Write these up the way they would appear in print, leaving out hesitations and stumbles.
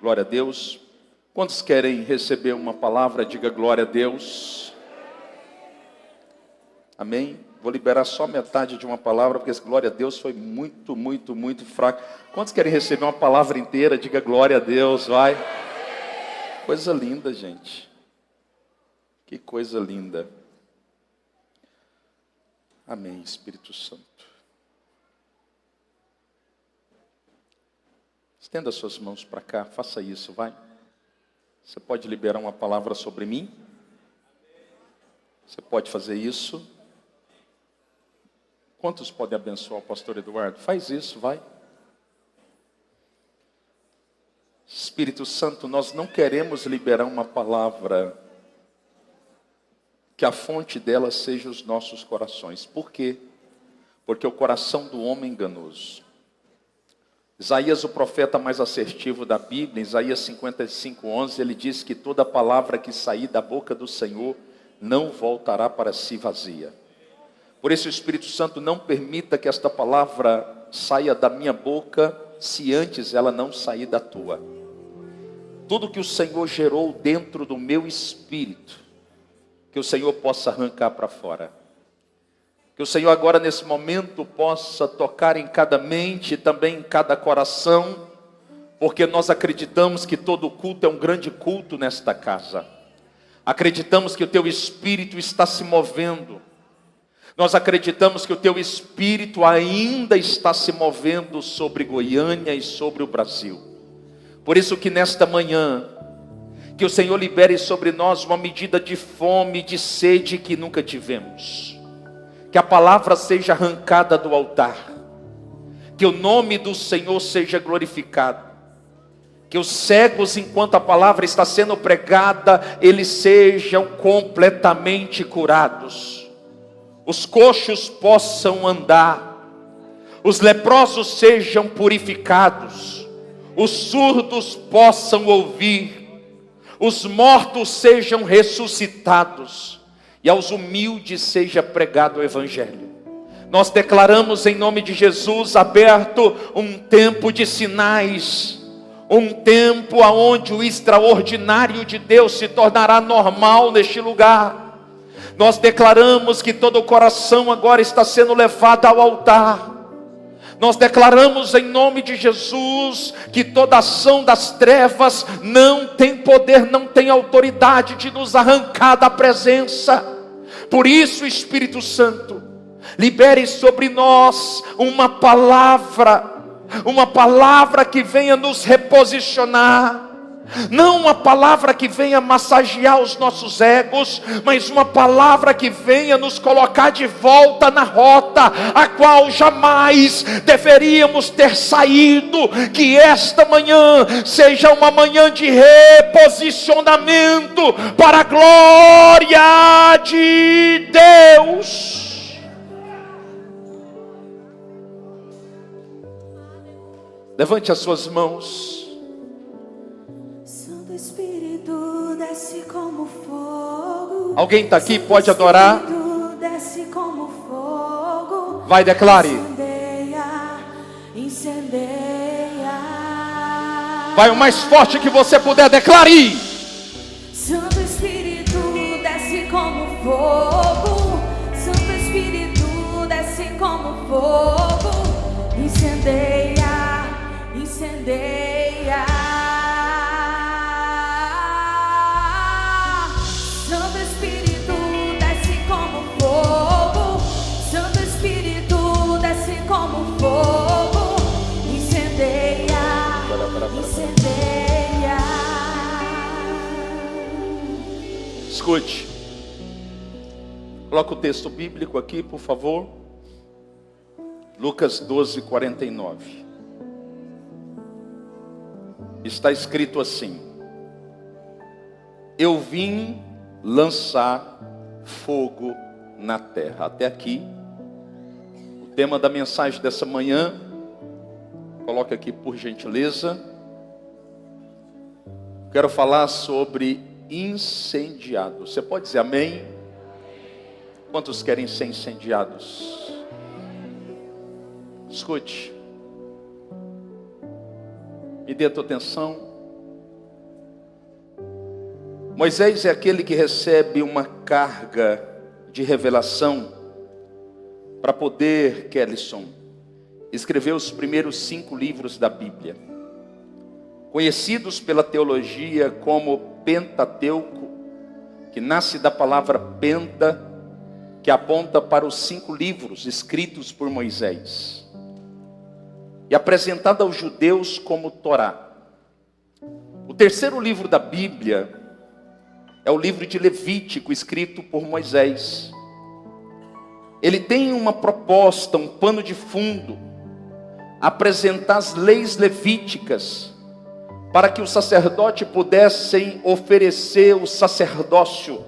Glória a Deus. Quantos querem receber uma palavra? Diga glória a Deus. Amém? Vou liberar só metade de uma palavra, porque esse glória a Deus foi muito fraco. Quantos querem receber uma palavra inteira? Diga glória a Deus, vai. Coisa linda, gente. Que coisa linda. Amém, Espírito Santo. Estenda suas mãos para cá, faça isso, vai. Você pode liberar uma palavra sobre mim? Você pode fazer isso? Quantos podem abençoar o pastor Eduardo? Faz isso, vai. Espírito Santo, nós não queremos liberar uma palavra que a fonte dela seja os nossos corações. Por quê? Porque o coração do homem é enganoso. Isaías, o profeta mais assertivo da Bíblia, Isaías 55:11, ele diz que toda palavra que sair da boca do Senhor não voltará para si vazia. Por isso, o Espírito Santo, não permita que esta palavra saia da minha boca, se antes ela não sair da tua. Tudo que o Senhor gerou dentro do meu espírito, que o Senhor possa arrancar para fora. Que o Senhor agora nesse momento possa tocar em cada mente e também em cada coração, porque nós acreditamos que todo culto é um grande culto nesta casa. Acreditamos que o teu Espírito está se movendo. Nós acreditamos que o teu Espírito ainda está se movendo sobre Goiânia e sobre o Brasil. Por isso que nesta manhã, que o Senhor libere sobre nós uma medida de fome, de sede que nunca tivemos. Que a palavra seja arrancada do altar. Que o nome do Senhor seja glorificado. Que os cegos, enquanto a palavra está sendo pregada, eles sejam completamente curados. Os coxos possam andar. Os leprosos sejam purificados. Os surdos possam ouvir. Os mortos sejam ressuscitados. E aos humildes seja pregado o Evangelho. Nós declaramos em nome de Jesus aberto um tempo de sinais. Um tempo onde o extraordinário de Deus se tornará normal neste lugar. Nós declaramos que todo o coração agora está sendo levado ao altar. Nós declaramos em nome de Jesus que toda ação das trevas não tem poder, não tem autoridade de nos arrancar da presença. Por isso, Espírito Santo, libere sobre nós uma palavra que venha nos reposicionar. Não uma palavra que venha massagear os nossos egos, mas uma palavra que venha nos colocar de volta na rota, a qual jamais deveríamos ter saído. Que esta manhã seja uma manhã de reposicionamento para a glória de Deus. Levante as suas mãos. Espírito desce como fogo. Alguém está aqui, pode adorar. Desce como fogo. Vai, declare. Incendeia. Vai o mais forte que você puder, declare. Santo Espírito desce como fogo. Santo Espírito desce como fogo. Incendeia, incendeia. Escute. Coloca o texto bíblico aqui, por favor. Lucas 12:49. Está escrito assim: eu vim lançar fogo na terra. Até aqui. O tema da mensagem dessa manhã. Coloca aqui, por gentileza. Quero falar sobre incendiado. Você pode dizer amém? Quantos querem ser incendiados? Escute. Me dê a tua atenção. Moisés é aquele que recebe uma carga de revelação para poder, Kellyson, escrever os primeiros 5 livros da Bíblia, conhecidos pela teologia como Pentateuco, que nasce da palavra penta, que aponta para os 5 livros escritos por Moisés, e apresentado aos judeus como Torá. O terceiro livro da Bíblia é o livro de Levítico, escrito por Moisés. Ele tem uma proposta, um pano de fundo, apresentar as leis levíticas, para que o sacerdote pudessem oferecer o sacerdócio,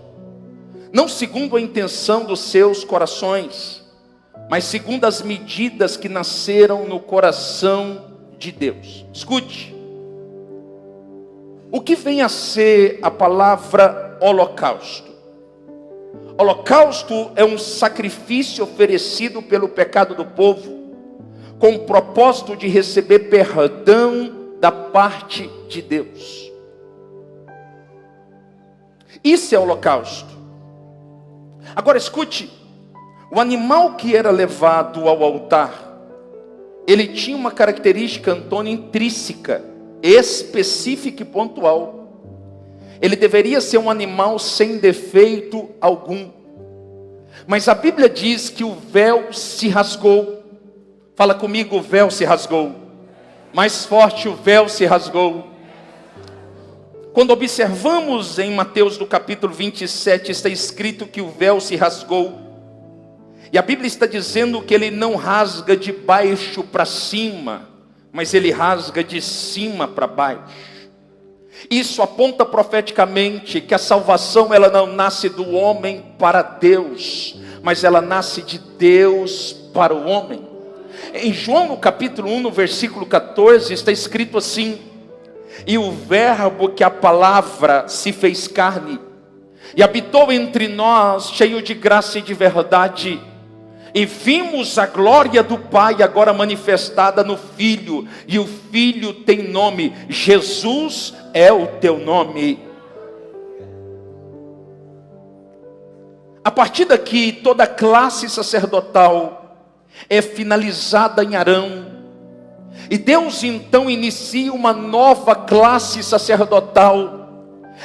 não segundo a intenção dos seus corações, mas segundo as medidas que nasceram no coração de Deus. Escute, o que vem a ser a palavra holocausto? Holocausto é um sacrifício oferecido pelo pecado do povo, com o propósito de receber perdão da parte de Deus. Isso é holocausto. Agora escute, o animal que era levado ao altar, ele tinha uma característica, Antônio, intrínseca, específica e pontual. Ele deveria ser um animal sem defeito algum. Mas a Bíblia diz que o véu se rasgou. Fala comigo, o véu se rasgou. Mais forte, o véu se rasgou. Quando observamos em Mateus do capítulo 27, está escrito que o véu se rasgou. E a Bíblia está dizendo que ele não rasga de baixo para cima, mas ele rasga de cima para baixo. Isso aponta profeticamente que a salvação ela não nasce do homem para Deus, mas ela nasce de Deus para o homem. Em João no capítulo 1, no versículo 14, está escrito assim: e o verbo, que a palavra, se fez carne, e habitou entre nós, cheio de graça e de verdade, e vimos a glória do Pai agora manifestada no Filho, e o Filho tem nome, Jesus é o teu nome. A partir daqui, toda a classe sacerdotal é finalizada em Arão, e Deus então inicia uma nova classe sacerdotal.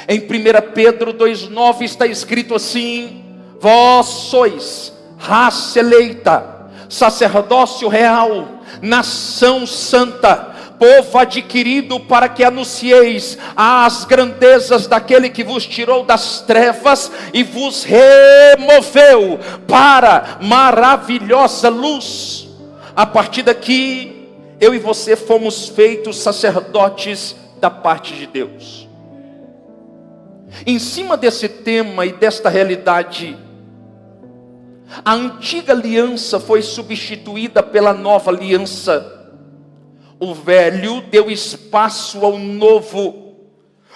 Em 1 Pedro 2,9 está escrito assim: vós sois raça eleita, sacerdócio real, nação santa, povo adquirido, para que anuncieis as grandezas daquele que vos tirou das trevas e vos removeu para maravilhosa luz. A partir daqui, eu e você fomos feitos sacerdotes da parte de Deus. Em cima desse tema e desta realidade, a antiga aliança foi substituída pela nova aliança. O velho deu espaço ao novo.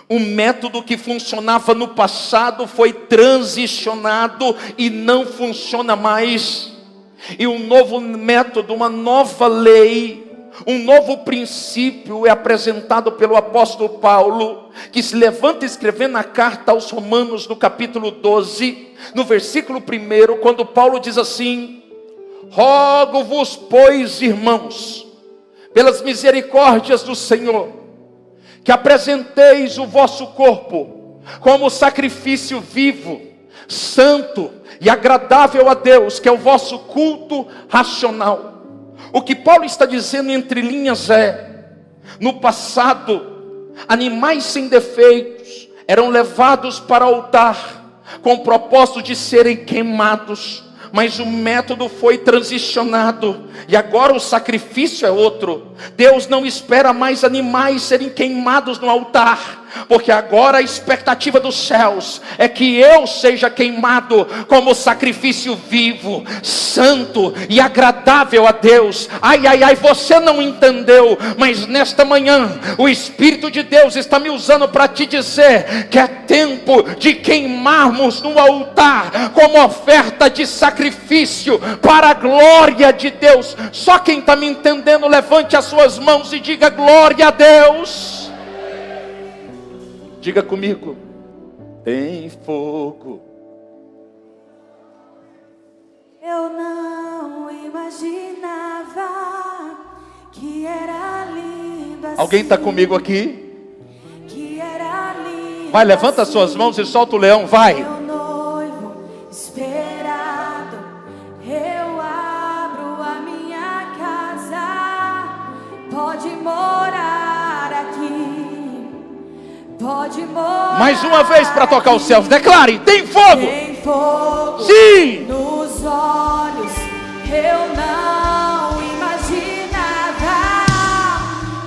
O método que funcionava no passado foi transicionado e não funciona mais. E um novo método, uma nova lei, um novo princípio é apresentado pelo apóstolo Paulo, que se levanta escrevendo na carta aos Romanos, no capítulo 12, no versículo 1, quando Paulo diz assim: rogo-vos, pois, irmãos, pelas misericórdias do Senhor, que apresenteis o vosso corpo como sacrifício vivo, santo e agradável a Deus, que é o vosso culto racional. O que Paulo está dizendo entre linhas é: no passado, animais sem defeitos eram levados para o altar com o propósito de serem queimados, mas o método foi transicionado e agora o sacrifício é outro. Deus não espera mais animais serem queimados no altar, porque agora a expectativa dos céus é que eu seja queimado como sacrifício vivo, santo e agradável a Deus. Ai, ai, ai, você não entendeu, mas nesta manhã o Espírito de Deus está me usando para te dizer que é tempo de queimarmos no altar como oferta de sacrifício para a glória de Deus. Só quem está me entendendo, levante as suas mãos e diga glória a Deus. Diga comigo, tem fogo. Eu não imaginava que era lindo assim. Alguém está comigo aqui? Que era lindo. Vai, levanta as suas mãos e solta o leão, vai. Meu noivo esperado, eu abro a minha casa. Pode morar aqui, pode morar. Mais uma vez para tocar os céus, declare: tem fogo. Tem fogo. Sim. Nos olhos, eu não imaginava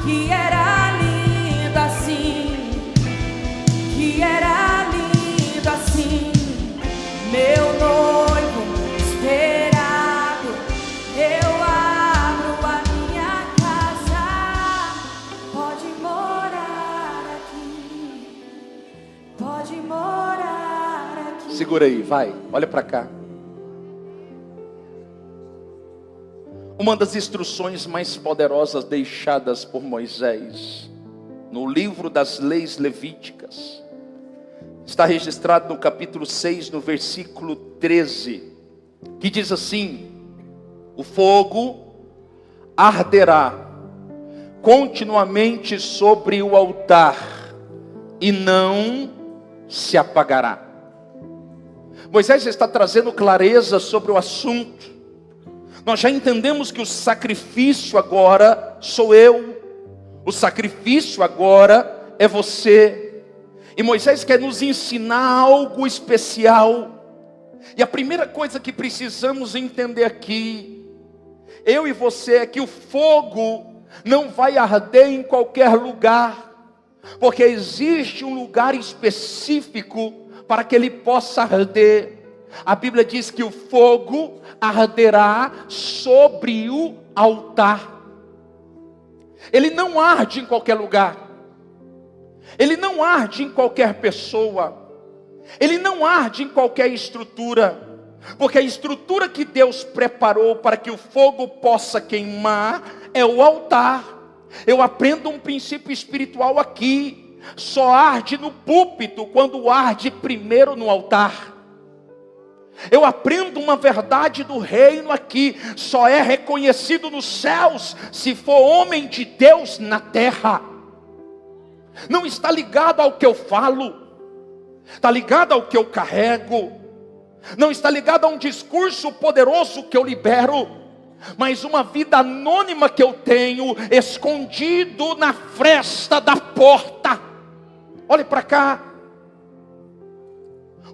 que era lindo assim, que era lindo assim. Meu noivo esperado, eu abro a minha casa. Pode morar aqui, pode morar aqui. Segura aí, vai, olha para cá. Uma das instruções mais poderosas deixadas por Moisés no livro das leis levíticas está registrado no capítulo 6, no versículo 13, que diz assim: o fogo arderá continuamente sobre o altar e não se apagará. Moisés está trazendo clareza sobre o assunto. Nós já entendemos que o sacrifício agora sou eu, o sacrifício agora é você. E Moisés quer nos ensinar algo especial. E a primeira coisa que precisamos entender aqui, eu e você, é que o fogo não vai arder em qualquer lugar, porque existe um lugar específico para que ele possa arder. A Bíblia diz que o fogo arderá sobre o altar. Ele não arde em qualquer lugar. Ele não arde em qualquer pessoa. Ele não arde em qualquer estrutura. Porque a estrutura que Deus preparou para que o fogo possa queimar é o altar. Eu aprendo um princípio espiritual aqui. Só arde no púlpito quando arde primeiro no altar. Eu aprendo uma verdade do reino aqui. Só é reconhecido nos céus se for homem de Deus na terra. Não está ligado ao que eu falo, está ligado ao que eu carrego. Não está ligado a um discurso poderoso que eu libero, mas uma vida anônima que eu tenho, escondido na fresta da porta. Olhe para cá.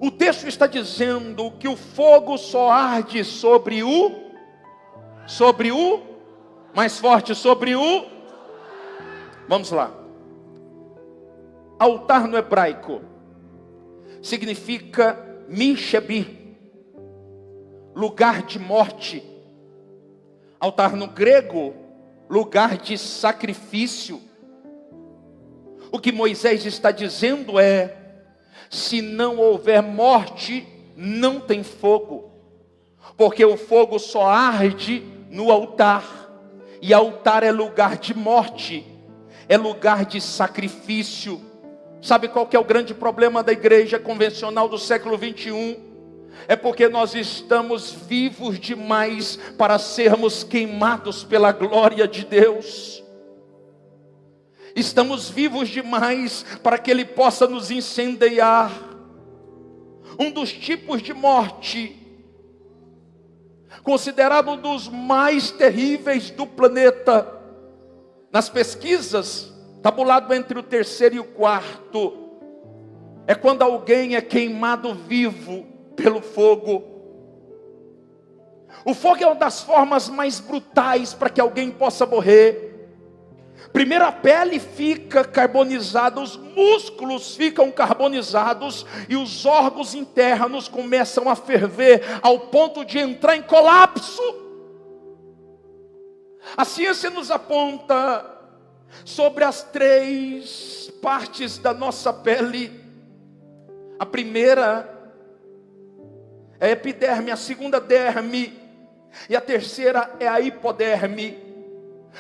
O texto está dizendo que o fogo só arde sobre o, mais forte, sobre o, vamos lá. Altar no hebraico significa Mishebi, lugar de morte. Altar no grego, lugar de sacrifício. O que Moisés está dizendo é: se não houver morte, não tem fogo, porque o fogo só arde no altar, e altar é lugar de morte, é lugar de sacrifício. Sabe qual que é o grande problema da igreja convencional do século 21? É porque nós estamos vivos demais para sermos queimados pela glória de Deus. Estamos vivos demais para que Ele possa nos incendiar. Um dos tipos de morte, considerado um dos mais terríveis do planeta, nas pesquisas, tabulado entre o terceiro e o quarto, é quando alguém é queimado vivo pelo fogo. O fogo é uma das formas mais brutais para que alguém possa morrer. Primeiro a pele fica carbonizada, os músculos ficam carbonizados e os órgãos internos começam a ferver ao ponto de entrar em colapso. A ciência nos aponta sobre as 3 partes da nossa pele. A primeira é a epiderme, a segunda derme e a terceira é a hipoderme.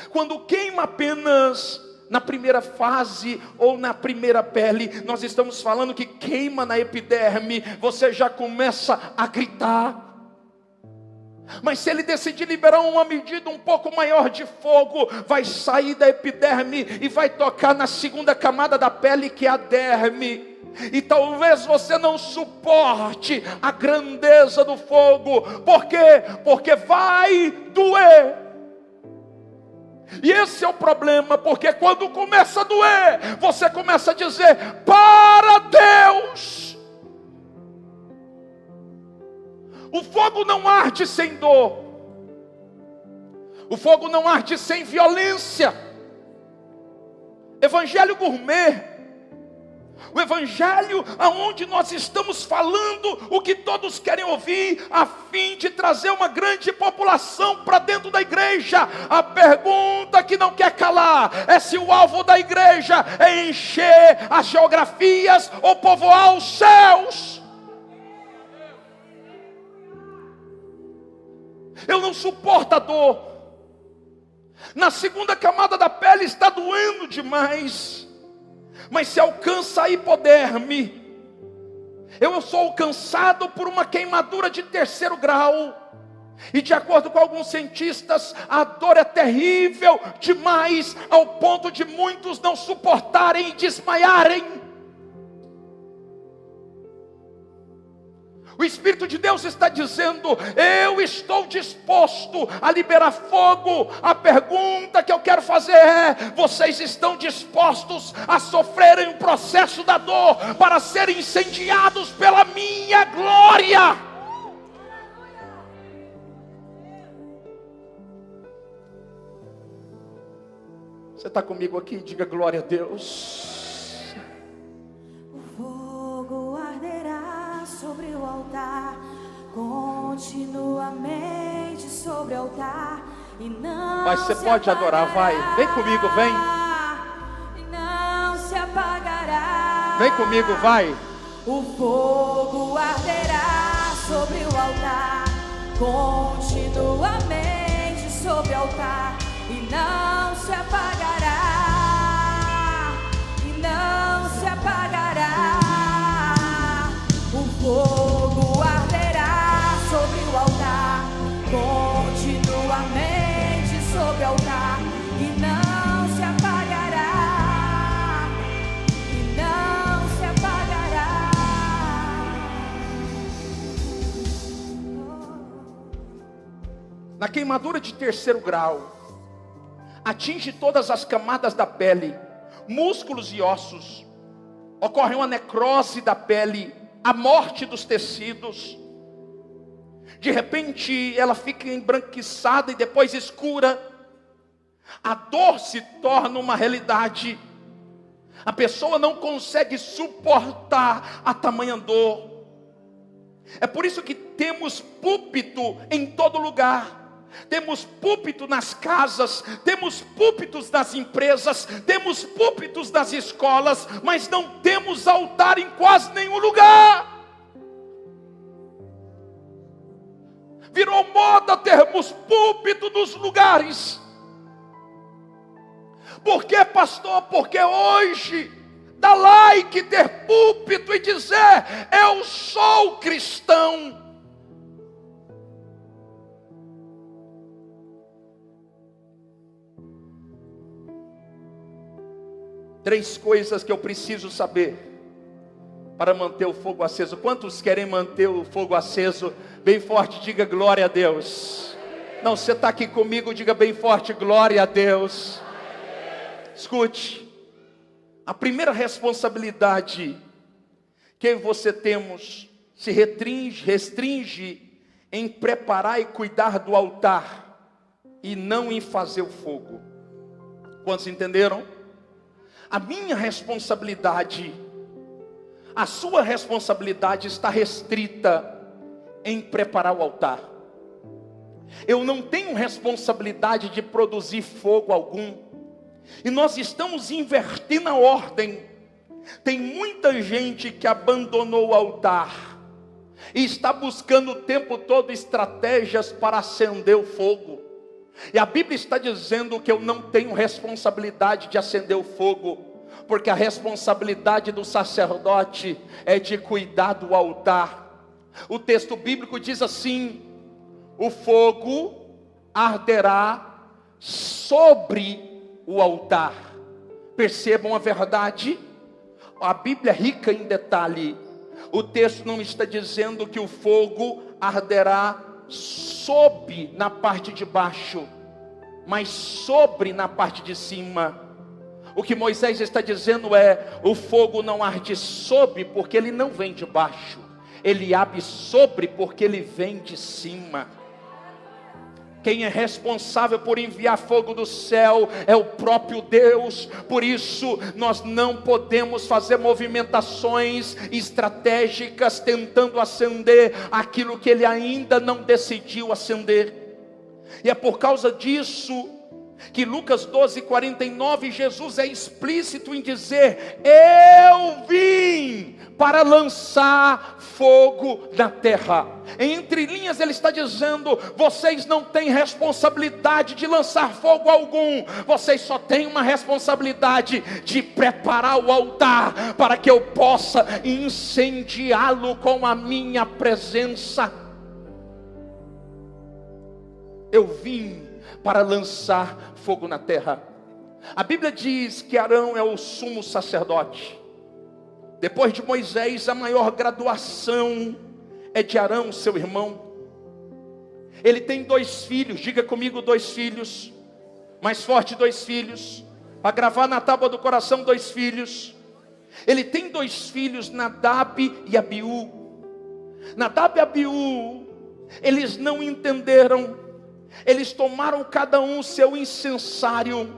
Quando queima apenas na primeira fase ou na primeira pele, nós estamos falando que queima na epiderme, você já começa a gritar. Mas se ele decidir liberar uma medida um pouco maior de fogo, vai sair da epiderme e vai tocar na segunda camada da pele, que é a derme. E talvez você não suporte a grandeza do fogo. Por quê? Porque vai doer. E esse é o problema, porque quando começa a doer, você começa a dizer: para Deus. O fogo não arde sem dor. O fogo não arde sem violência. Evangelho gourmet. O evangelho aonde nós estamos falando o que todos querem ouvir, a fim de trazer uma grande população para dentro da igreja. A pergunta que não quer calar é se o alvo da igreja é encher as geografias ou povoar os céus. Eu não suporto a dor. Na segunda camada da pele está doendo demais. Mas se alcança a hipoderme, eu sou alcançado por uma queimadura de 3º grau. E de acordo com alguns cientistas, a dor é terrível demais, ao ponto de muitos não suportarem e desmaiarem. O Espírito de Deus está dizendo: eu estou disposto a liberar fogo. A pergunta que eu quero fazer é: vocês estão dispostos a sofrerem o processo da dor para serem incendiados pela minha glória? Você está comigo aqui? Diga glória a Deus. Sobre o altar, continuamente sobre o altar, e não. Mas você pode adorar, vai. Vem comigo, vem. E não se apagará. Vem comigo, vai. O fogo arderá sobre o altar, continuamente sobre o altar, e não se apagará. E não se apagará. O fogo arderá sobre o altar, continuamente sobre o altar, e não se apagará, e não se apagará. Na queimadura de 3º grau, atinge todas as camadas da pele, músculos e ossos. Ocorre uma necrose da pele, a morte dos tecidos. De repente ela fica embranquiçada e depois escura. A dor se torna uma realidade. A pessoa não consegue suportar a tamanha dor. É por isso que temos púlpito em todo lugar. Temos púlpito nas casas, temos púlpitos nas empresas, temos púlpitos nas escolas, mas não temos altar em quase nenhum lugar. Virou moda termos púlpito nos lugares. Por que, pastor? Porque hoje dá like ter púlpito e dizer: eu sou cristão. Três coisas que eu preciso saber para manter o fogo aceso. Quantos querem manter o fogo aceso? Bem forte, diga glória a Deus. Não, você está aqui comigo, diga bem forte, glória a Deus. Escute, a primeira responsabilidade que eu e você temos se restringe em preparar e cuidar do altar e não em fazer o fogo. Quantos entenderam? A minha responsabilidade, a sua responsabilidade está restrita em preparar o altar. Eu não tenho responsabilidade de produzir fogo algum. E nós estamos invertendo a ordem. Tem muita gente que abandonou o altar e está buscando o tempo todo estratégias para acender o fogo. E a Bíblia está dizendo que eu não tenho responsabilidade de acender o fogo, porque a responsabilidade do sacerdote é de cuidar do altar. O texto bíblico diz assim: o fogo arderá sobre o altar. Percebam a verdade? A Bíblia é rica em detalhe. O texto não está dizendo que o fogo arderá sob na parte de baixo, mas sobre na parte de cima. O que Moisés está dizendo é: o fogo não arde sob porque ele não vem de baixo, ele arde sobre porque ele vem de cima. Quem é responsável por enviar fogo do céu é o próprio Deus. Por isso nós não podemos fazer movimentações estratégicas tentando acender aquilo que ele ainda não decidiu acender. E é por causa disso que Lucas 12:49, Jesus é explícito em dizer: eu vim para lançar fogo na terra. Entre linhas ele está dizendo: vocês não têm responsabilidade de lançar fogo algum, vocês só têm uma responsabilidade de preparar o altar, para que eu possa incendiá-lo com a minha presença. Eu vim para lançar fogo na terra. A Bíblia diz que Arão é o sumo sacerdote. Depois de Moisés, a maior graduação é de Arão, seu irmão. Ele tem 2 filhos, diga comigo 2 filhos. Mais forte, 2 filhos. Para gravar na tábua do coração, 2 filhos. Ele tem 2 filhos, Nadab e Abiú. Nadab e Abiú, eles não entenderam. Eles tomaram cada um seu incensário,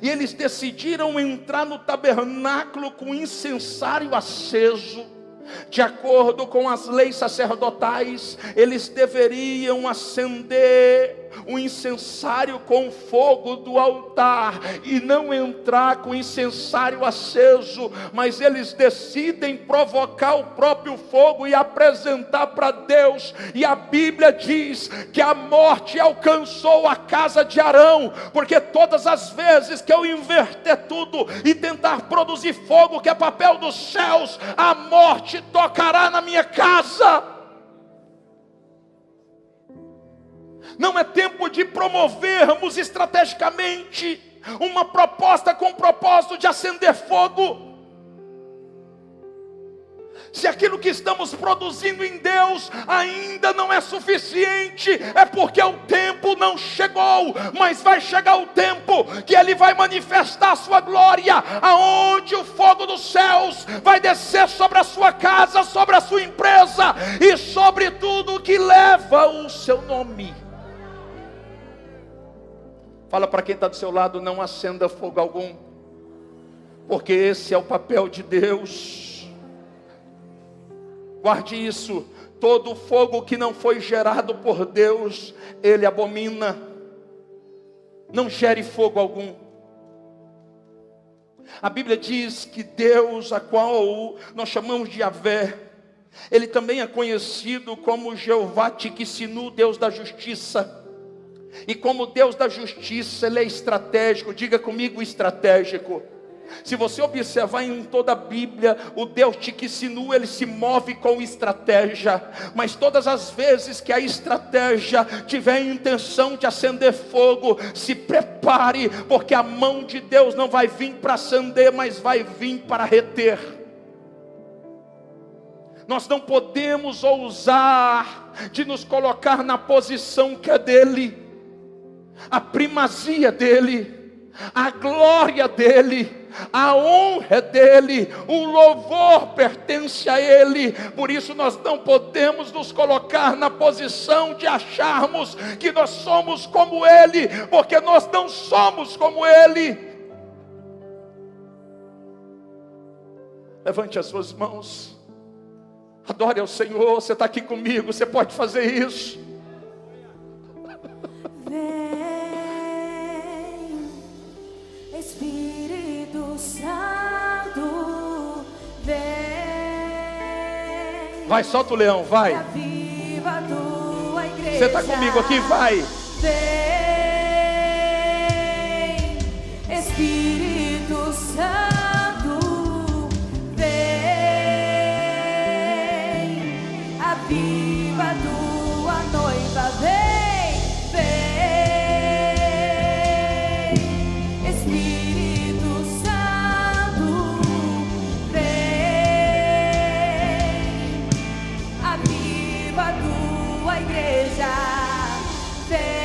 e eles decidiram entrar no tabernáculo com incensário aceso. De acordo com as leis sacerdotais, eles deveriam acender o incensário com fogo do altar e não entrar com incensário aceso, mas eles decidem provocar o próprio fogo e apresentar para Deus. E a Bíblia diz que a morte alcançou a casa de Arão, porque todas as vezes que eu inverter tudo e tentar produzir fogo, que é papel dos céus, a morte tocará na minha casa. Não é tempo de promovermos estrategicamente uma proposta com o propósito de acender fogo. Se aquilo que estamos produzindo em Deus ainda não é suficiente, é porque o tempo não chegou. Mas vai chegar o tempo que Ele vai manifestar a sua glória, aonde o fogo dos céus vai descer sobre a sua casa, sobre a sua empresa e sobre tudo que leva o seu nome. Fala para quem está do seu lado: não acenda fogo algum, porque esse é o papel de Deus. Guarde isso: todo fogo que não foi gerado por Deus, Ele abomina. Não gere fogo algum. A Bíblia diz que Deus, a qual nós chamamos de Yahvé, Ele também é conhecido como Jeová Tsidkenu, Deus da justiça. E como Deus da justiça, Ele é estratégico. Diga comigo: estratégico. Se você observar em toda a Bíblia, o Deus Tsidkenu, Ele se move com estratégia. Mas todas as vezes que a estratégia tiver a intenção de acender fogo, se prepare, porque a mão de Deus não vai vir para acender, mas vai vir para reter. Nós não podemos ousar de nos colocar na posição que é dele. A primazia dele, a glória dele, a honra dele, o louvor pertence a ele. Por isso nós não podemos nos colocar na posição de acharmos que nós somos como ele, porque nós não somos como ele. Levante as suas mãos, adore ao Senhor. Você está aqui comigo, você pode fazer isso. Espírito Santo, vem. Vai, solta o leão, vai. Aviva a tua igreja. Você está comigo aqui, vai. Vem. Espírito Santo, vem, aviva a tua noiva, vem, vem, Espírito Santo, vem, aviva a tua igreja, vem.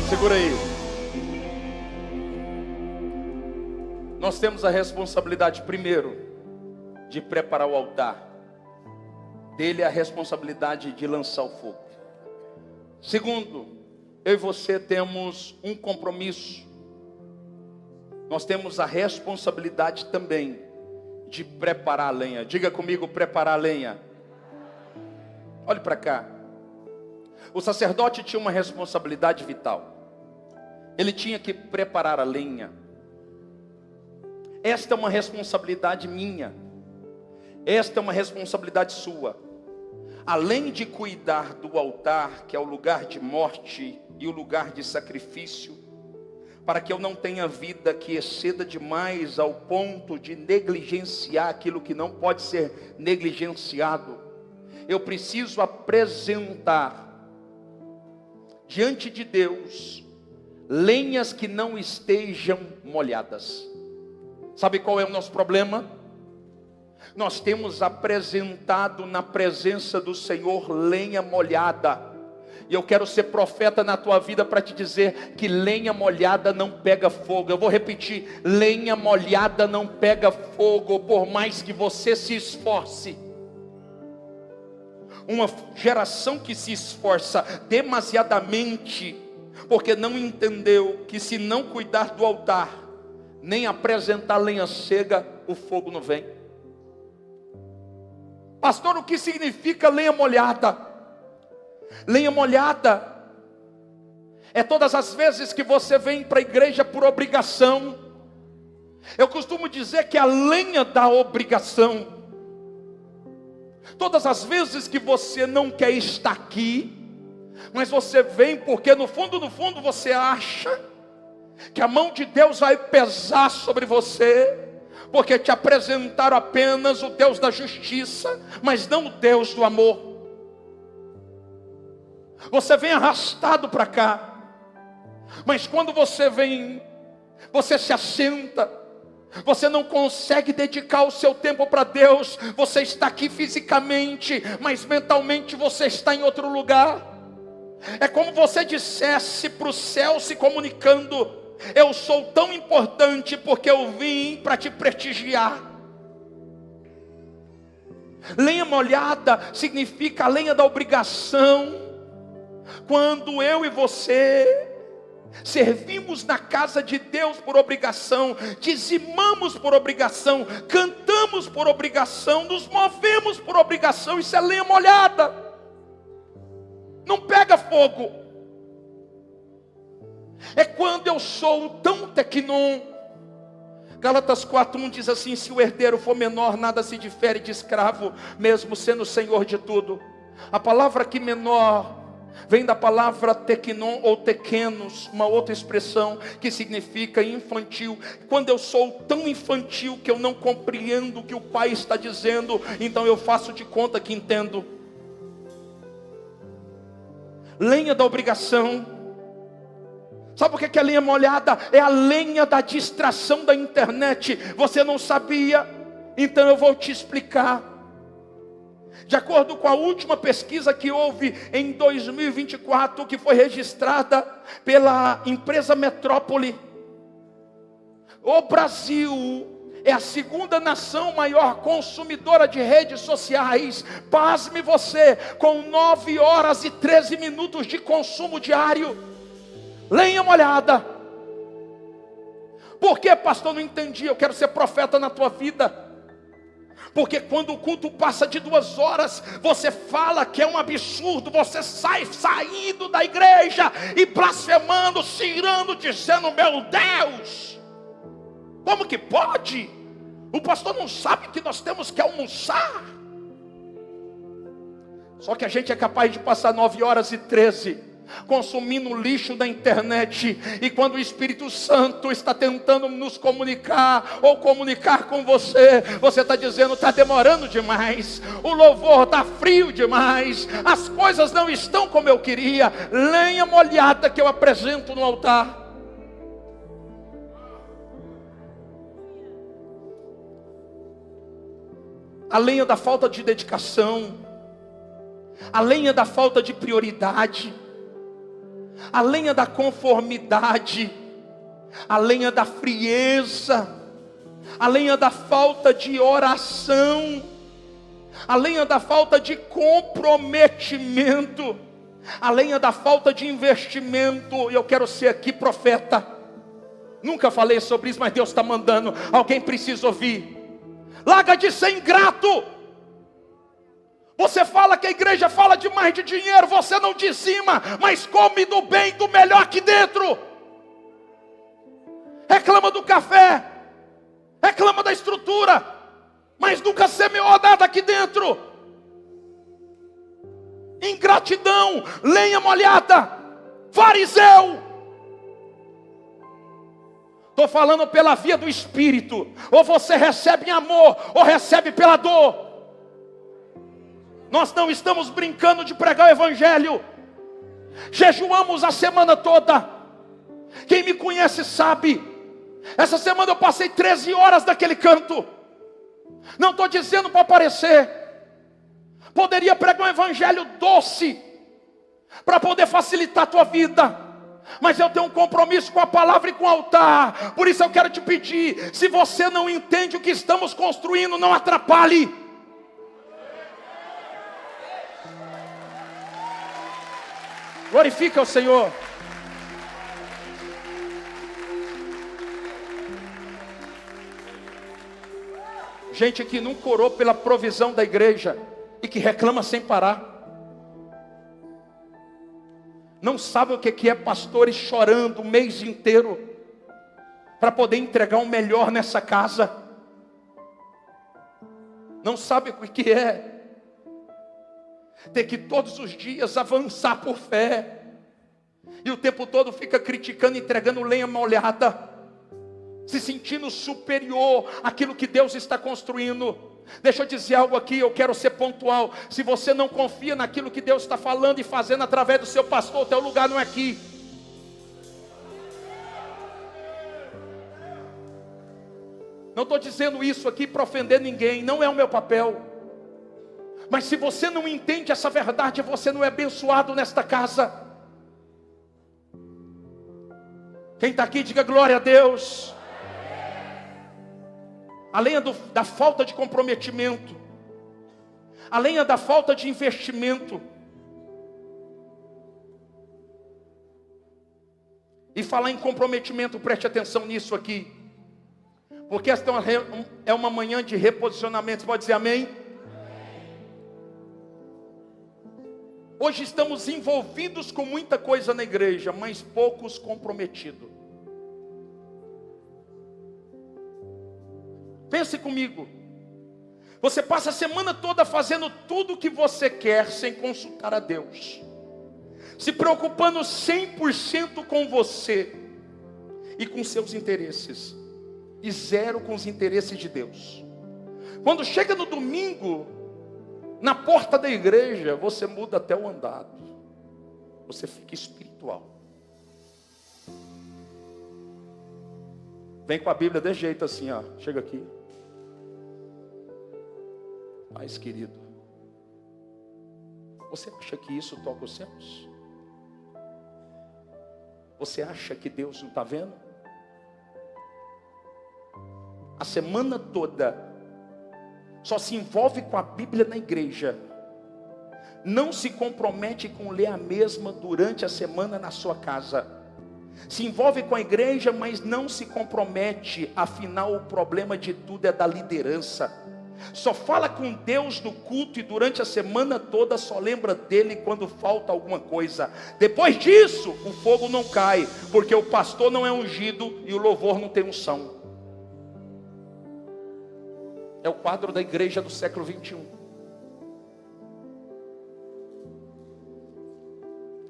Segura aí. Nós temos a responsabilidade, primeiro, de preparar o altar. Dele a responsabilidade de lançar o fogo. Segundo, eu e você temos um compromisso. Nós temos a responsabilidade também de preparar a lenha. Diga comigo, preparar a lenha. Olhe para cá. O sacerdote tinha uma responsabilidade vital. Ele tinha que preparar a lenha. Esta é uma responsabilidade minha. Esta é uma responsabilidade sua. Além de cuidar do altar, que é o lugar de morte e o lugar de sacrifício, para que eu não tenha vida que exceda demais ao ponto de negligenciar aquilo que não pode ser negligenciado, eu preciso apresentar diante de Deus lenhas que não estejam molhadas. Sabe qual é o nosso problema? Nós temos apresentado na presença do Senhor lenha molhada. E eu quero ser profeta na tua vida para te dizer que lenha molhada não pega fogo. Eu vou repetir, lenha molhada não pega fogo, por mais que você se esforce. Uma geração que se esforça demasiadamente, porque não entendeu que se não cuidar do altar, nem apresentar lenha cega, o fogo não vem. Pastor, o que significa lenha molhada? Lenha molhada é todas as vezes que você vem para a igreja por obrigação. Eu costumo dizer que a lenha da obrigação. Todas as vezes que você não quer estar aqui, mas você vem porque no fundo você acha que a mão de Deus vai pesar sobre você, porque te apresentaram apenas o Deus da justiça, mas não o Deus do amor. Você vem arrastado para cá, mas quando você vem, você se assenta, você não consegue dedicar o seu tempo para Deus. Você está aqui fisicamente, mas mentalmente você está em outro lugar. É como você dissesse para o céu se comunicando: eu sou tão importante porque eu vim para te prestigiar. Lenha molhada significa a lenha da obrigação. Quando eu e você servimos na casa de Deus por obrigação, dizimamos por obrigação, cantamos por obrigação, nos movemos por obrigação, isso é lenha molhada. Não pega fogo. É quando eu sou tão tecnon. Gálatas 4:1 diz assim: se o herdeiro for menor, nada se difere de escravo, mesmo sendo senhor de tudo. A palavra aqui menor vem da palavra tecnon ou tequenos, uma outra expressão que significa infantil. Quando eu sou tão infantil que eu não compreendo o que o pai está dizendo, então eu faço de conta que entendo. Lenha da obrigação. Sabe o que é lenha molhada? É a lenha da distração da internet. Você não sabia? Então eu vou te explicar. De acordo com a última pesquisa que houve em 2024, que foi registrada pela empresa Metrópole, o Brasil é a segunda nação maior consumidora de redes sociais. Pasme você, com 9 horas e 13 minutos de consumo diário. Lenha molhada. Por que, pastor? Não entendi. Eu quero ser profeta na tua vida. Porque quando o culto passa de 2 horas, você fala que é um absurdo, você sai saindo da igreja e blasfemando, se irando, dizendo: meu Deus, como que pode? O pastor não sabe que nós temos que almoçar. Só que a gente é capaz de passar 9h13 consumindo lixo da internet. E quando o Espírito Santo está tentando nos comunicar, ou comunicar com você, você está dizendo, está demorando demais, o louvor está frio demais, as coisas não estão como eu queria. Lenha molhada que eu apresento no altar. A lenha da falta de dedicação, a lenha da falta de prioridade, a lenha da conformidade, a lenha da frieza, a lenha da falta de oração, a lenha da falta de comprometimento, a lenha da falta de investimento. Eu quero ser aqui profeta. Nunca falei sobre isso, mas Deus está mandando. Alguém precisa ouvir. Larga de ser ingrato. Você fala que a igreja fala demais de dinheiro, você não dizima, mas come do bem, do melhor aqui dentro. Reclama do café, reclama da estrutura, mas nunca semeou nada aqui dentro. Ingratidão, lenha molhada, fariseu. Estou falando pela via do Espírito. Ou você recebe em amor, ou recebe pela dor. Nós não estamos brincando de pregar o Evangelho. Jejuamos a semana toda. Quem me conhece sabe. Essa semana eu passei 13 horas naquele canto. Não estou dizendo para aparecer. Poderia pregar um Evangelho doce, para poder facilitar a tua vida. Mas eu tenho um compromisso com a palavra e com o altar. Por isso eu quero te pedir, se você não entende o que estamos construindo, não atrapalhe. Glorifica o Senhor. Gente que não orou pela provisão da igreja e que reclama sem parar. Não sabe o que é pastores chorando o mês inteiro para poder entregar o melhor nessa casa. Não sabe o que é ter que todos os dias avançar por fé e o tempo todo fica criticando, entregando lenha molhada, se sentindo superior àquilo que Deus está construindo. Deixa eu dizer algo aqui, eu quero ser pontual. Se você não confia naquilo que Deus está falando e fazendo através do seu pastor, o teu lugar não é aqui. Não estou dizendo isso aqui para ofender ninguém, não é o meu papel. Mas se você não entende essa verdade, você não é abençoado nesta casa. Quem está aqui, diga glória a Deus. A lenha da falta de comprometimento, a lenha da falta de investimento. E falar em comprometimento, preste atenção nisso aqui, porque esta é uma manhã de reposicionamento. Você pode dizer amém? Hoje estamos envolvidos com muita coisa na igreja, mas poucos comprometidos. Pense comigo. Você passa a semana toda fazendo tudo o que você quer sem consultar a Deus, se preocupando 100% com você e com seus interesses, e zero com os interesses de Deus. Quando chega no domingo, na porta da igreja, você muda até o andado, você fica espiritual. Vem com a Bíblia de jeito assim, ó. Chega aqui. Mas querido, você acha que isso toca os céus? Você acha que Deus não está vendo? A semana toda só se envolve com a Bíblia na igreja, não se compromete com ler a mesma durante a semana na sua casa. Se envolve com a igreja, mas não se compromete. Afinal, o problema de tudo é da liderança. Só fala com Deus no culto e durante a semana toda só lembra dele quando falta alguma coisa. Depois disso, o fogo não cai, porque o pastor não é ungido e o louvor não tem unção. É o quadro da igreja do século 21.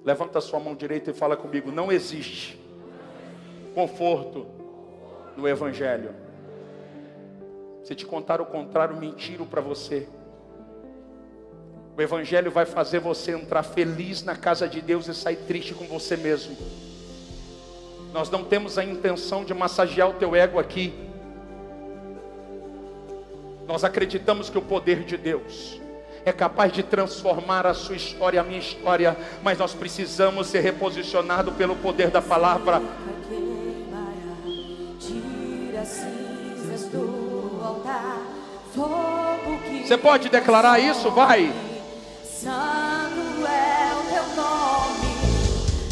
Levanta a sua mão direita e fala comigo: não existe conforto no Evangelho. Se te contar o contrário, mentiro para você. O Evangelho vai fazer você entrar feliz na casa de Deus e sair triste com você mesmo. Nós não temos a intenção de massagear o teu ego aqui. Nós acreditamos que o poder de Deus é capaz de transformar a sua história, a minha história, mas nós precisamos ser reposicionados pelo poder da palavra. Você pode declarar isso? Vai! Santo é o teu nome,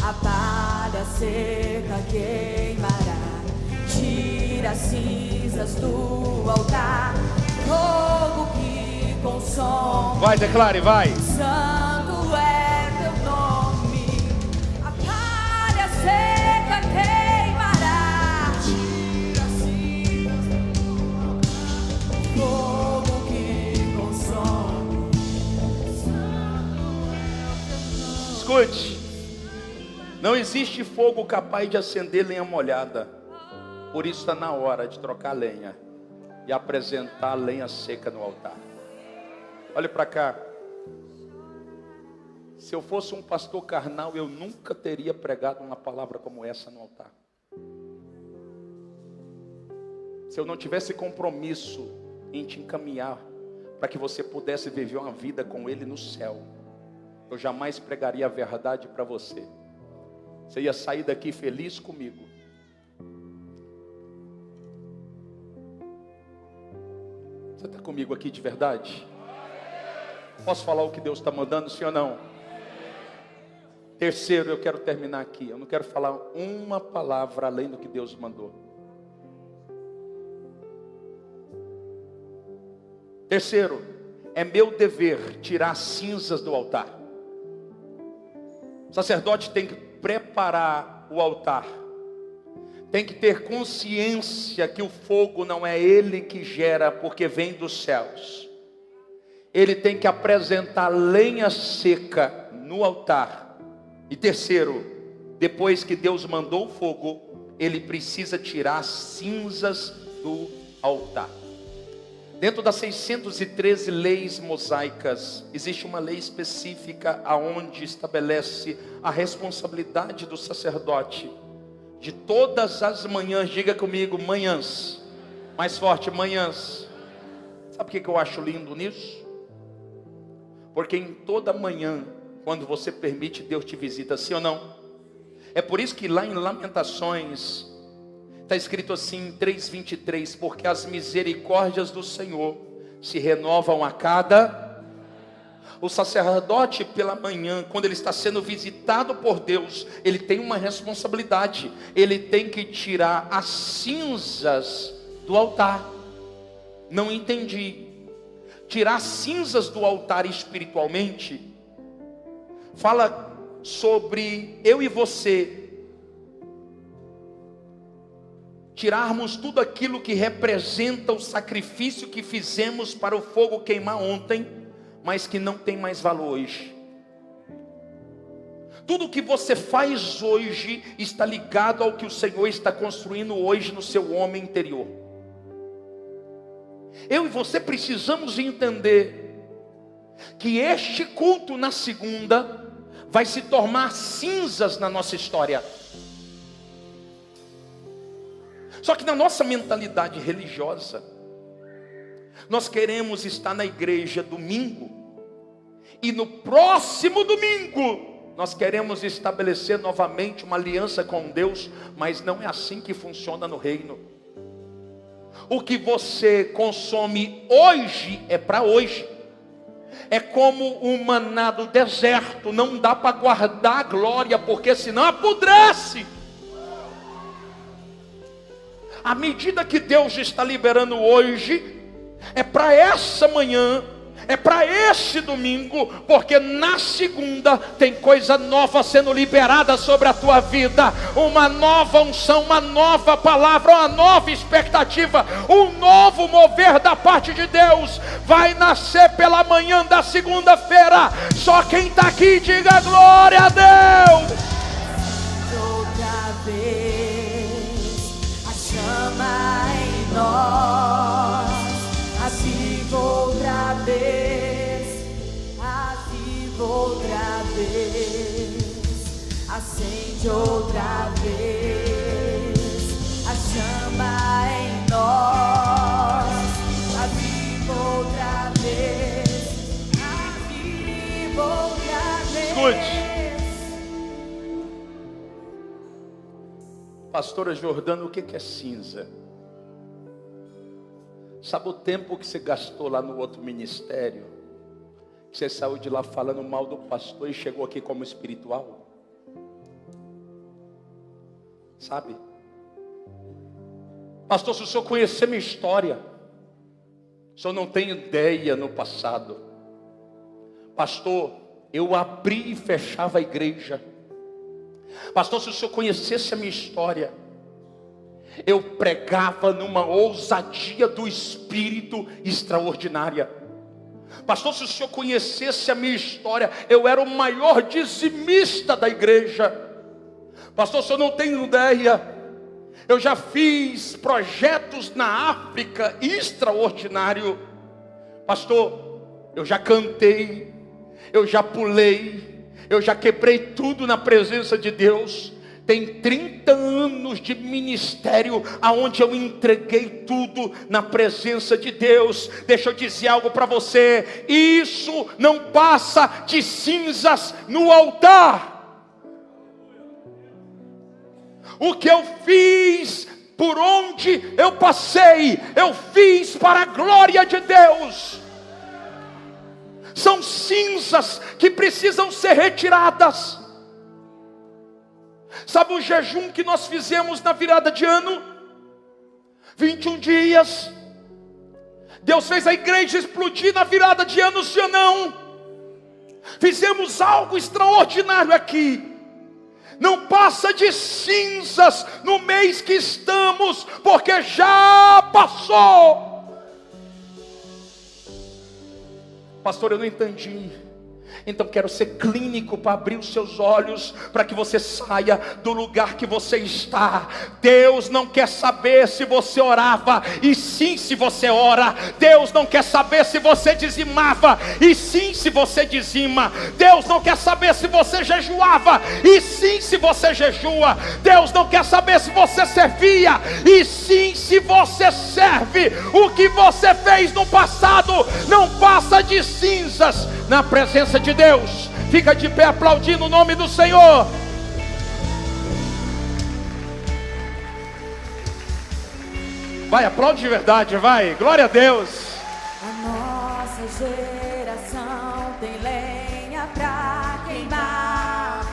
a palha seca queimará, tira as cinzas do altar, fogo que consome. Vai, declare, vai. Santo é teu nome, a palha seca queimará, tira as cinzas do altar, fogo que consome. Escute, não existe fogo capaz de acender lenha molhada. Por isso está na hora de trocar a lenha e apresentar a lenha seca no altar. Olhe para cá. Se eu fosse um pastor carnal, eu nunca teria pregado uma palavra como essa no altar. Se eu não tivesse compromisso em te encaminhar para que você pudesse viver uma vida com Ele no céu, eu jamais pregaria a verdade para você. Você ia sair daqui feliz comigo. Você está comigo aqui de verdade? Posso falar o que Deus está mandando, sim ou não? Terceiro, eu quero terminar aqui. Eu não quero falar uma palavra além do que Deus mandou. Terceiro, é meu dever tirar as cinzas do altar. O sacerdote tem que preparar o altar. Tem que ter consciência que o fogo não é ele que gera, porque vem dos céus. Ele tem que apresentar lenha seca no altar. E terceiro, depois que Deus mandou o fogo, ele precisa tirar as cinzas do altar. Dentro das 613 leis mosaicas, existe uma lei específica aonde estabelece a responsabilidade do sacerdote de todas as manhãs. Diga comigo, manhãs. Mais forte, manhãs. Sabe o que eu acho lindo nisso? Porque em toda manhã, quando você permite, Deus te visita, sim ou não? É por isso que lá em Lamentações está escrito assim, 3:23, porque as misericórdias do Senhor se renovam a cada... O sacerdote pela manhã, quando ele está sendo visitado por Deus, ele tem uma responsabilidade. Ele tem que tirar as cinzas do altar. Não entendi. Tirar as cinzas do altar espiritualmente fala sobre eu e você tirarmos tudo aquilo que representa o sacrifício que fizemos para o fogo queimar ontem, mas que não tem mais valor hoje. Tudo que você faz hoje está ligado ao que o Senhor está construindo hoje no seu homem interior. Eu e você precisamos entender que este culto na segunda vai se tornar cinzas na nossa história. Só que na nossa mentalidade religiosa, nós queremos estar na igreja domingo, e no próximo domingo nós queremos estabelecer novamente uma aliança com Deus, mas não é assim que funciona no reino. O que você consome hoje é para hoje. É como o maná do deserto, não dá para guardar a glória, porque senão apodrece. À medida que Deus está liberando hoje, é para essa manhã, É para esse domingo, porque na segunda tem coisa nova sendo liberada sobre a tua vida. Uma nova unção, uma nova palavra, uma nova expectativa, um novo mover da parte de Deus. Vai nascer pela manhã da segunda-feira. Só quem está aqui diga glória a Deus. Outra vez a chama em nós, aviva outra vez, aviva outra vez, acende outra vez, a chama em nós, aviva outra vez, aviva outra vez. Escute. Pastora Jordana, o que é cinza? Sabe o tempo que você gastou lá no outro ministério? Que você saiu de lá falando mal do pastor e chegou aqui como espiritual? Sabe? Pastor, se o senhor conhecer minha história, o senhor não tem ideia no passado. Pastor, eu abri e fechava a igreja. Pastor, se o senhor conhecesse a minha história, eu pregava numa ousadia do Espírito extraordinária. Pastor, se o senhor conhecesse a minha história, eu era o maior dizimista da igreja. Pastor, o senhor não tem ideia, eu já fiz projetos na África extraordinário. Pastor, eu já cantei, eu já pulei, eu já quebrei tudo na presença de Deus. Tem 30 anos de ministério aonde eu entreguei tudo na presença de Deus. Deixa eu dizer algo para você. Isso não passa de cinzas no altar. O que eu fiz, por onde eu passei, eu fiz para a glória de Deus. São cinzas que precisam ser retiradas. Sabe o jejum que nós fizemos na virada de ano? 21 dias. Deus fez a igreja explodir na virada de ano, sim ou não? Fizemos algo extraordinário aqui. Não passa de cinzas no mês que estamos, porque já passou. Pastor, eu não entendi. Então quero ser clínico para abrir os seus olhos, para que você saia do lugar que você está. Deus não quer saber se você orava, e sim se você ora. Deus não quer saber se você dizimava, e sim se você dizima. Deus não quer saber se você jejuava, e sim se você jejua. Deus não quer saber se você servia, e sim se você serve. O que você fez no passado não passa de cinzas na presença de Deus. Fica de pé aplaudindo o nome do Senhor. Vai, aplaude de verdade, vai. Glória a Deus. A nossa geração tem lenha pra queimar,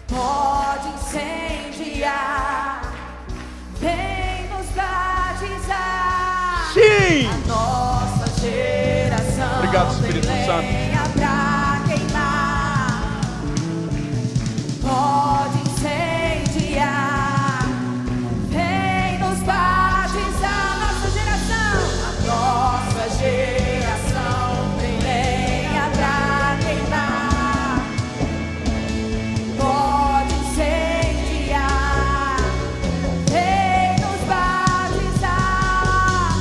pode incendiar, vem nos batizar. Sim. A nossa geração Obrigado, Espírito tem Santo. lenha pra queimar, pode incendiar, vem nos batizar. Nossa geração tem lenha pra queimar, pode incendiar, vem nos batizar.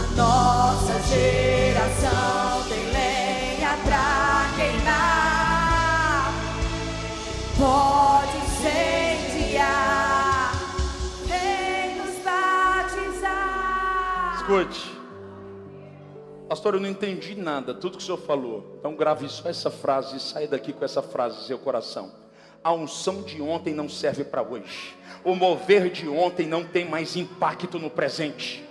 A nossa geração tem lenha pra queimar, pode incendiar, vem nos batizar. Escute. Pastor, eu não entendi nada, tudo que o senhor falou. Então grave só essa frase e sai daqui com essa frase em seu coração. A unção de ontem não serve para hoje. O mover de ontem não tem mais impacto no presente.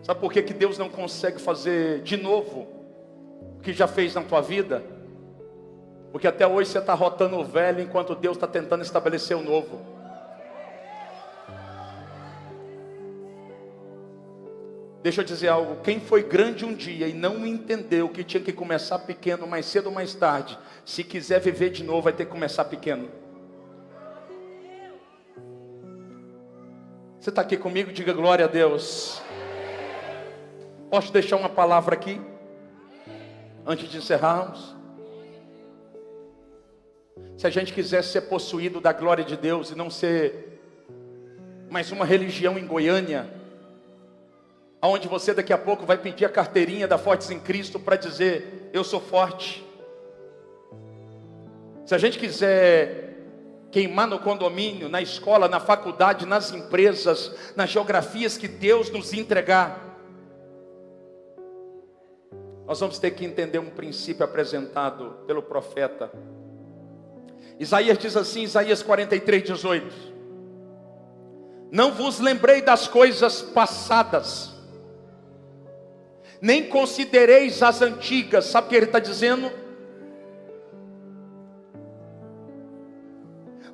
Sabe por que Deus não consegue fazer de novo o que já fez na tua vida? Porque até hoje você está rotando o velho, enquanto Deus está tentando estabelecer o novo. Deixa eu dizer algo, quem foi grande um dia e não entendeu que tinha que começar pequeno, mais cedo ou mais tarde, se quiser viver de novo vai ter que começar pequeno. Você está aqui comigo? Diga glória a Deus. Posso deixar uma palavra aqui? Antes de encerrarmos. Se a gente quiser ser possuído da glória de Deus e não ser mais uma religião em Goiânia, onde você daqui a pouco vai pedir a carteirinha da Fortes em Cristo para dizer, eu sou forte. Se a gente quiser queimar no condomínio, na escola, na faculdade, nas empresas, nas geografias que Deus nos entregar, nós vamos ter que entender um princípio apresentado pelo profeta. Isaías diz assim, Isaías 43:18: não vos lembrei das coisas passadas, nem considereis as antigas. Sabe o que ele está dizendo?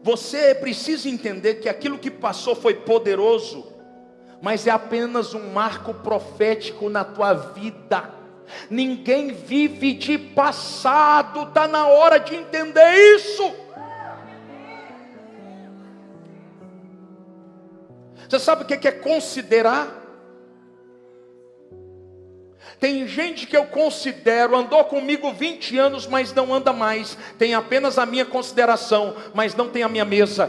Você precisa entender que aquilo que passou foi poderoso, mas é apenas um marco profético na tua vida. Ninguém vive de passado, está na hora de entender isso. Você sabe o que é considerar? Tem gente que eu considero, andou comigo 20 anos, mas não anda mais. Tem apenas a minha consideração, mas não tem a minha mesa.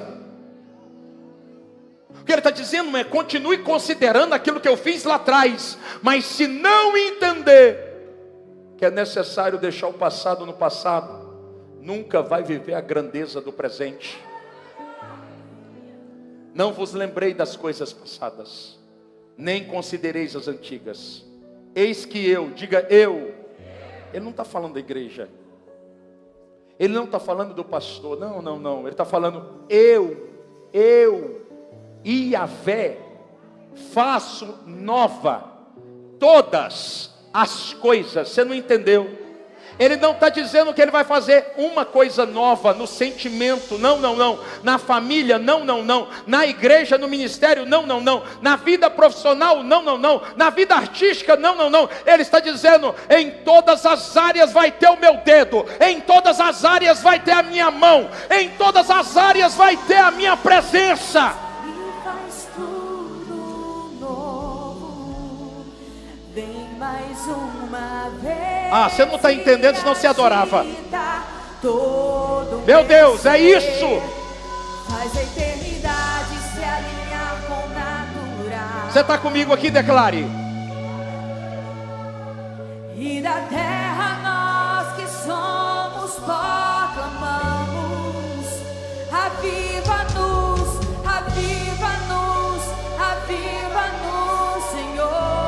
O que ele está dizendo é, continue considerando aquilo que eu fiz lá atrás. Mas se não entender que é necessário deixar o passado no passado, nunca vai viver a grandeza do presente. Não vos lembrei das coisas passadas, nem considereis as antigas. Eis que eu, diga eu. Ele não está falando da igreja. Ele não está falando do pastor. Não. Ele está falando eu, Yahvé, faço nova todas as coisas. Você não entendeu? Ele não está dizendo que ele vai fazer uma coisa nova no sentimento, não. Na família, não. Na igreja, no ministério, não. Na vida profissional, não. Na vida artística, não. Ele está dizendo, em todas as áreas vai ter o meu dedo, em todas as áreas vai ter a minha mão, em todas as áreas vai ter a minha presença. E faz tudo novo. Vem mais uma vez. Você não está entendendo, senão você adorava. Todo meu Deus, é isso. Faz a eternidade se alinhar com o natural. Você está comigo aqui? Declare. E da terra nós que somos proclamamos: aviva-nos, aviva-nos, aviva-nos, Senhor.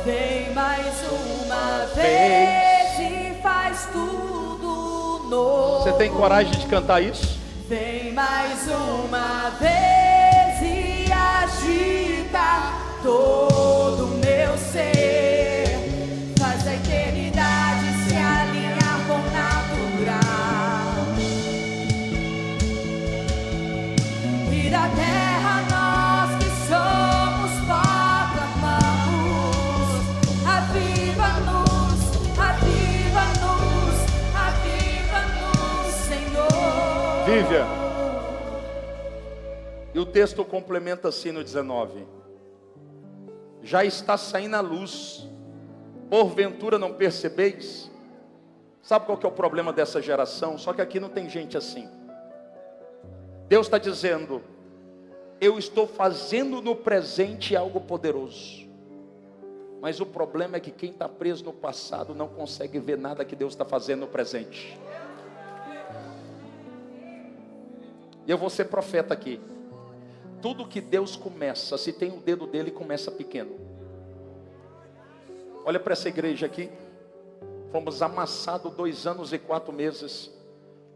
Vem mais uma vez e faz tudo novo. Você tem coragem de cantar isso? Vem mais uma vez e agita todo o meu ser. Faz a eternidade se alinhar com o natural. E da terra nós que somos proclamamos: aviva-nos, aviva-nos, aviva-nos, Senhor. Vivian. E o texto complementa assim no 19: já está saindo a luz, porventura não percebeis? Sabe qual que é o problema dessa geração? Só que aqui não tem gente assim. Deus está dizendo, eu estou fazendo no presente algo poderoso, mas o problema é que quem está preso no passado não consegue ver nada que Deus está fazendo no presente. E eu vou ser profeta aqui. Tudo que Deus começa, se tem o dedo dele, começa pequeno. Olha para essa igreja aqui. Fomos amassados 2 anos e 4 meses.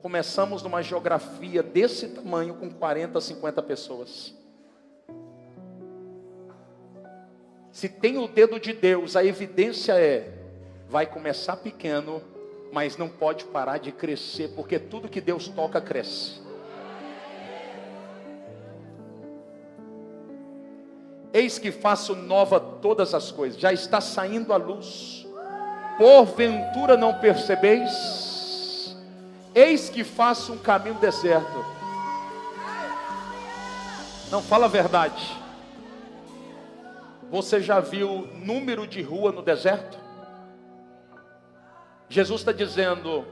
Começamos numa geografia desse tamanho, com 40, 50 pessoas. Se tem o dedo de Deus, a evidência é, vai começar pequeno, mas não pode parar de crescer, porque tudo que Deus toca, cresce. Eis que faço nova todas as coisas. Já está saindo a luz. Porventura não percebeis? Eis que faço um caminho deserto. Não, fala a verdade. Você já viu número de rua no deserto? Jesus está dizendo: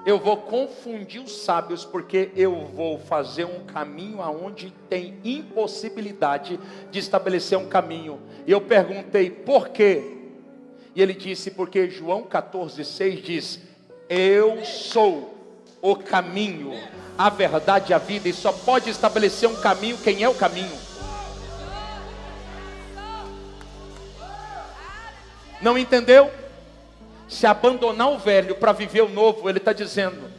eu vou confundir os sábios, porque eu vou fazer um caminho aonde tem impossibilidade de estabelecer um caminho. E eu perguntei, por quê? E ele disse, porque João 14,6 diz: eu sou o caminho, a verdade e a vida, e só pode estabelecer um caminho quem é o caminho. Não entendeu? Se abandonar o velho para viver o novo, ele está dizendo,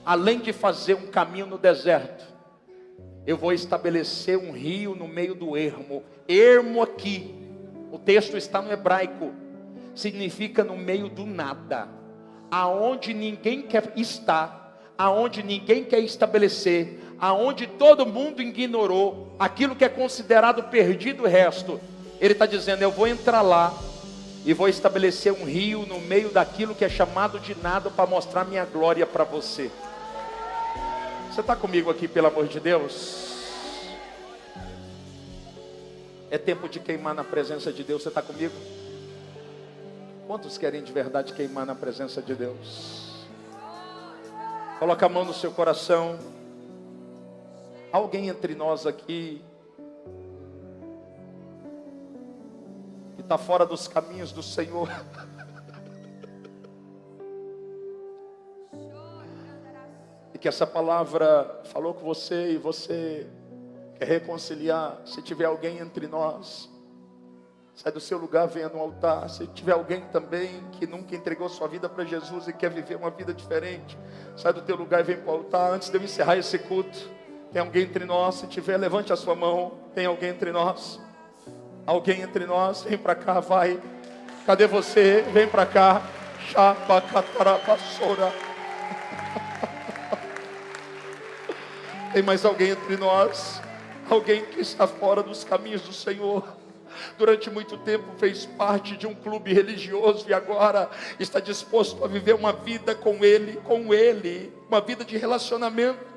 além de fazer um caminho no deserto, eu vou estabelecer um rio no meio do ermo. Ermo aqui, o texto está no hebraico, significa no meio do nada, aonde ninguém quer estar, aonde ninguém quer estabelecer, aonde todo mundo ignorou, aquilo que é considerado perdido o resto. Ele está dizendo, eu vou entrar lá, e vou estabelecer um rio no meio daquilo que é chamado de nada, para mostrar minha glória para você. Você está comigo aqui, pelo amor de Deus? É tempo de queimar na presença de Deus. Você está comigo? Quantos querem de verdade queimar na presença de Deus? Coloca a mão no seu coração. Alguém entre nós aqui está fora dos caminhos do Senhor? E que essa palavra falou com você e você quer reconciliar. Se tiver alguém entre nós, sai do seu lugar, venha no altar. Se tiver alguém também que nunca entregou sua vida para Jesus e quer viver uma vida diferente, sai do teu lugar e vem para o altar. Antes de eu encerrar esse culto, tem alguém entre nós? Se tiver, levante a sua mão. Tem alguém entre nós? Alguém entre nós? Vem para cá, vai. Cadê você? Vem para cá. Tem mais alguém entre nós? Alguém que está fora dos caminhos do Senhor. Durante muito tempo fez parte de um clube religioso e agora está disposto a viver uma vida com Ele, uma vida de relacionamento.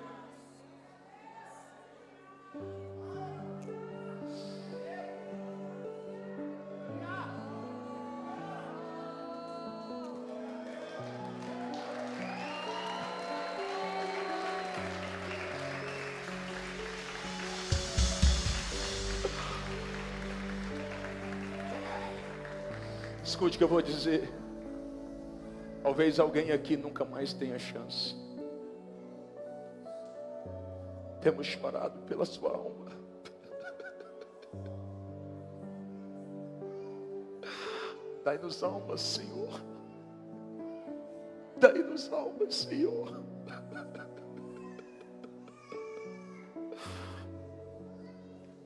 Escute o que eu vou dizer. Talvez alguém aqui nunca mais tenha chance. Temos chorado pela sua alma. Dai-nos alma, Senhor. Dai-nos alma, Senhor.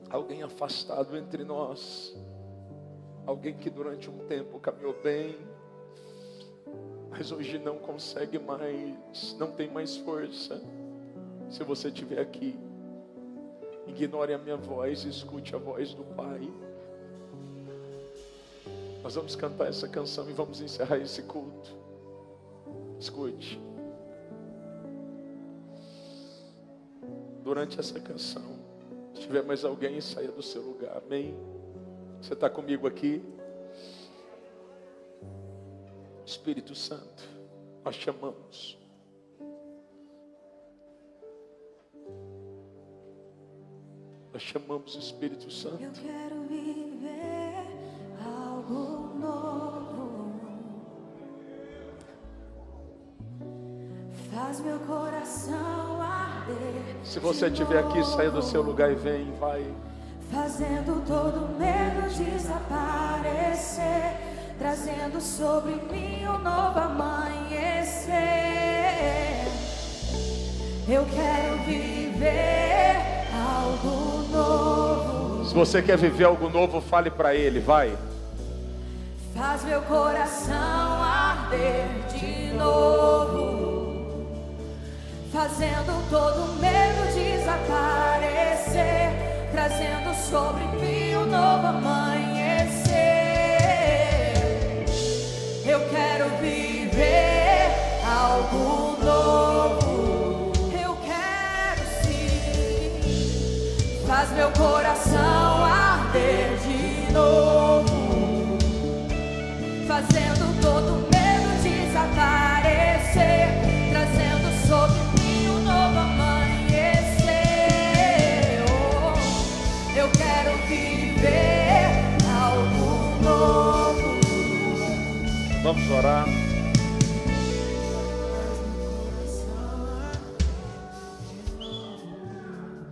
Alguém afastado entre nós. Alguém que durante um tempo caminhou bem, mas hoje não consegue mais, não tem mais força. Se você estiver aqui, ignore a minha voz e escute a voz do Pai. Nós vamos cantar essa canção e vamos encerrar esse culto. Escute. Durante essa canção, se tiver mais alguém, saia do seu lugar. Amém? Você está comigo aqui? Espírito Santo, nós chamamos. Nós chamamos o Espírito Santo. Eu quero viver algo novo. Faz meu coração arder. Se você estiver aqui, saia do seu lugar e vem, vai. Fazendo todo medo desaparecer, trazendo sobre mim um novo amanhecer. Eu quero viver algo novo. Se você quer viver algo novo, fale para Ele, vai. Faz meu coração arder de novo, fazendo todo medo desaparecer, trazendo sobre mim um novo amanhecer. Eu quero viver algo novo. Eu quero sim. Faz meu coração arder de novo, fazendo todo medo desaparecer, trazendo sobre mim um novo amanhecer. Oh, eu quero viver algo novo. Vamos orar.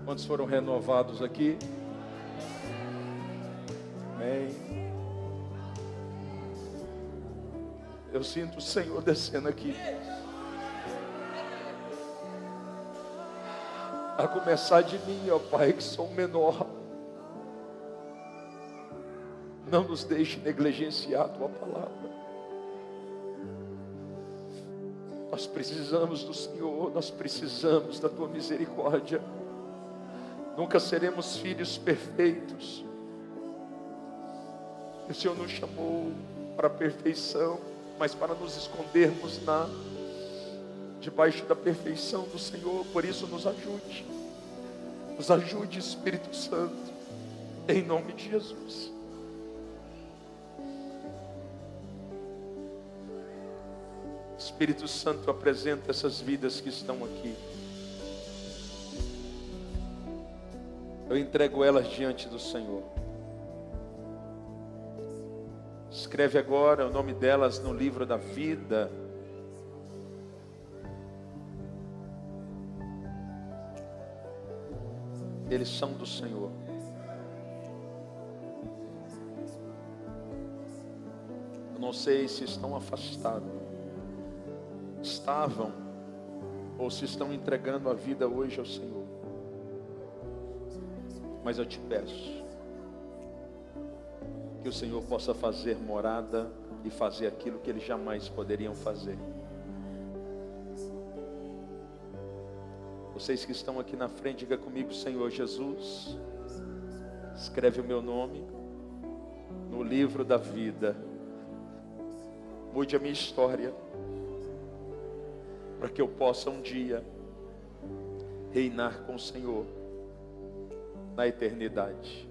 Quantos foram renovados aqui? Amém. Eu sinto o Senhor descendo aqui. A começar de mim, ó Pai, que sou o menor. Não nos deixe negligenciar a Tua palavra. Nós precisamos do Senhor, nós precisamos da Tua misericórdia. Nunca seremos filhos perfeitos. O Senhor nos chamou para a perfeição, mas para nos escondermos debaixo da perfeição do Senhor. Por isso nos ajude, Espírito Santo, em nome de Jesus. Espírito Santo, apresenta essas vidas que estão aqui. Eu entrego elas diante do Senhor. Escreve agora o nome delas no livro da vida. Eles são do Senhor. Eu não sei se estão afastados, estavam, ou se estão entregando a vida hoje ao Senhor. Mas eu te peço que o Senhor possa fazer morada e fazer aquilo que eles jamais poderiam fazer. Vocês que estão aqui na frente, diga comigo: Senhor Jesus, escreve o meu nome no livro da vida. Mude a minha história, para que eu possa um dia reinar com o Senhor na eternidade.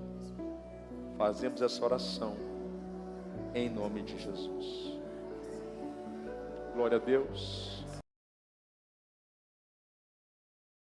Fazemos essa oração em nome de Jesus. Glória a Deus.